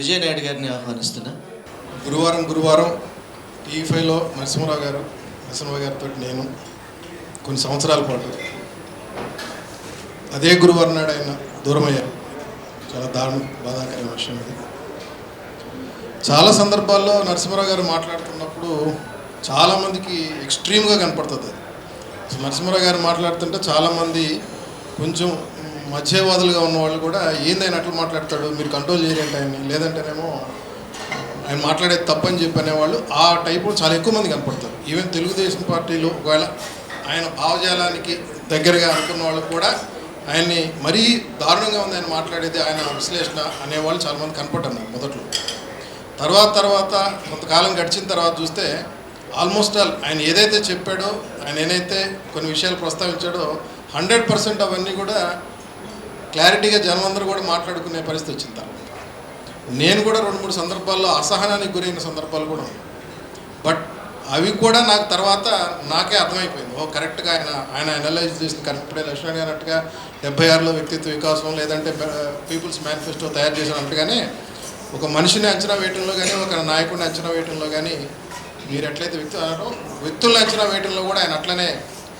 విజయ్ నాయుడు గారిని ఆహ్వానిస్తున్నా. గురువారం టీవీ5లో నరసింహరావు గారితో నేను కొన్ని సంవత్సరాల పాటు అదే గురువారం నాడు ఆయన దూరమయ్యారు. చాలా బాధాకరమైన విషయం ఇది. చాలా సందర్భాల్లో నరసింహరావు గారు మాట్లాడుతున్నప్పుడు చాలామందికి ఎక్స్ట్రీమ్గా కనపడుతుంది. అది నరసింహరావు గారు మాట్లాడుతుంటే చాలామంది కొంచెం మధ్యవాదులుగా ఉన్న వాళ్ళు కూడా ఏందైనా అట్లా మాట్లాడతాడు, మీరు కంట్రోల్ చేయలేంటి ఆయన్ని, లేదంటేనేమో ఆయన మాట్లాడేది తప్పని చెప్పి అనేవాళ్ళు ఆ టైపు చాలా ఎక్కువ మంది కనపడతారు. ఈవెన్ తెలుగుదేశం పార్టీలో ఒకవేళ ఆయన భావజాలానికి దగ్గరగా అనుకున్న వాళ్ళు కూడా ఆయన్ని మరీ దారుణంగా ఉంది ఆయన మాట్లాడేది, ఆయన విశ్లేషణ అనేవాళ్ళు చాలామంది కనపడ్డారు మొదట్లో. తర్వాత కొంతకాలం గడిచిన తర్వాత చూస్తే ఆల్మోస్ట్ ఆల్ ఆయన ఏదైతే చెప్పాడో, ఆయన ఏదైతే కొన్ని విషయాలు ప్రస్తావించాడో 100% అవన్నీ కూడా క్లారిటీగా జనమందరూ కూడా మాట్లాడుకునే పరిస్థితి వచ్చింది. నేను కూడా 2-3 సందర్భాల్లో అసహనానికి గురైన సందర్భాలు కూడా ఉన్నాయి. బట్ అవి కూడా నాకు తర్వాత నాకే అర్థమైపోయింది. కరెక్ట్గా ఆయన అనలైజ్ చేసిన కరెక్ట్గా లక్ష్మణ్ గారు అన్నట్టుగా 76లో వ్యక్తిత్వ వికాసం లేదంటే పీపుల్స్ మేనిఫెస్టో తయారు చేసినట్టుగానే ఒక మనిషిని అంచనా వేయటంలో కానీ ఒక నాయకుడిని అంచనా వేయటంలో కానీ మీరు ఎట్లయితే వ్యక్తులను అంచనా వేయటంలో కూడా ఆయన అట్లనే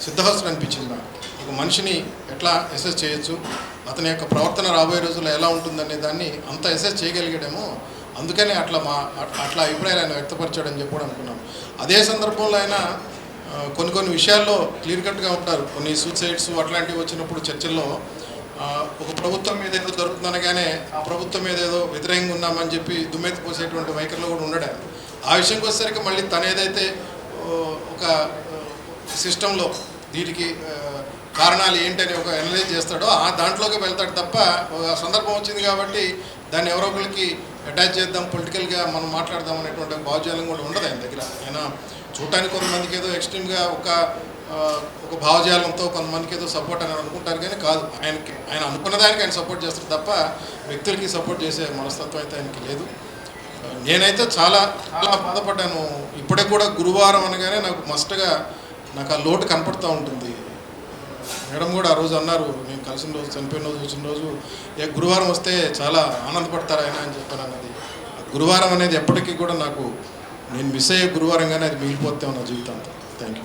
సిద్ధహస్తులు అనిపించింది నాకు. ఒక మనిషిని ఎట్లా అసెస్ చేయొచ్చు, అతని యొక్క ప్రవర్తన రాబోయే రోజుల్లో ఎలా ఉంటుందనే దాన్ని అంత అసెస్ చేయగలిగాడేమో, అందుకని అట్లా అభిప్రాయాలు ఆయన వ్యక్తపరిచాడని చెప్పి కూడా అనుకున్నాను. అదే సందర్భంలో ఆయన కొన్ని విషయాల్లో క్లియర్ కట్గా ఉంటారు. కొన్ని సూసైడ్స్ అట్లాంటివి వచ్చినప్పుడు చర్చల్లో ఒక ప్రభుత్వం మీద ఏదో దొరుకుతుందనగానే ఆ ప్రభుత్వం మీద ఏదో వ్యతిరేకంగా ఉన్నామని చెప్పి దుమ్మెత్తి పోసేటువంటి వైఖరిలో కూడా ఉండడం. ఆ విషయంకి వచ్చేసరికి మళ్ళీ తను ఏదైతే ఒక సిస్టంలో దీనికి కారణాలు ఏంటని ఒక అనలైజ్ చేస్తాడో ఆ దాంట్లోకి వెళ్తాడు తప్ప, సందర్భం వచ్చింది కాబట్టి దాన్ని ఎవరో ఒకరికి అటాచ్ చేద్దాం, పొలిటికల్గా మనం మాట్లాడదాం అనేటువంటి భావజాలం కూడా ఉండదు ఆయన దగ్గర. ఆయన చూడటానికి కొంతమందికి ఏదో ఎక్స్ట్రీమ్గా ఒక భావజాలంతో కొంతమందికి ఏదో సపోర్ట్ అని అనుకుంటారు, కానీ కాదు. ఆయన అనుకున్న దానికి ఆయన సపోర్ట్ చేస్తారు తప్ప వ్యక్తులకి సపోర్ట్ చేసే మనస్తత్వం అయితే ఆయనకి లేదు. నేనైతే చాలా బాధపడ్డాను. ఇప్పటికి కూడా గురువారం అనగానే నాకు మస్ట్గా ఆ లోటు కనపడుతూ ఉంటుంది. మేడం కూడా ఆ రోజు అన్నారు, నేను కలిసిన రోజు, చనిపోయిన రోజు, వచ్చిన రోజు గురువారం వస్తే చాలా ఆనందపడతారు ఆయన అని చెప్పాను అన్నది. గురువారం అనేది ఎప్పటికీ కూడా నేను మిస్ అయ్యే గురువారంగానే అది మిగిలిపోతే నా జీవితాంతం. Thank you.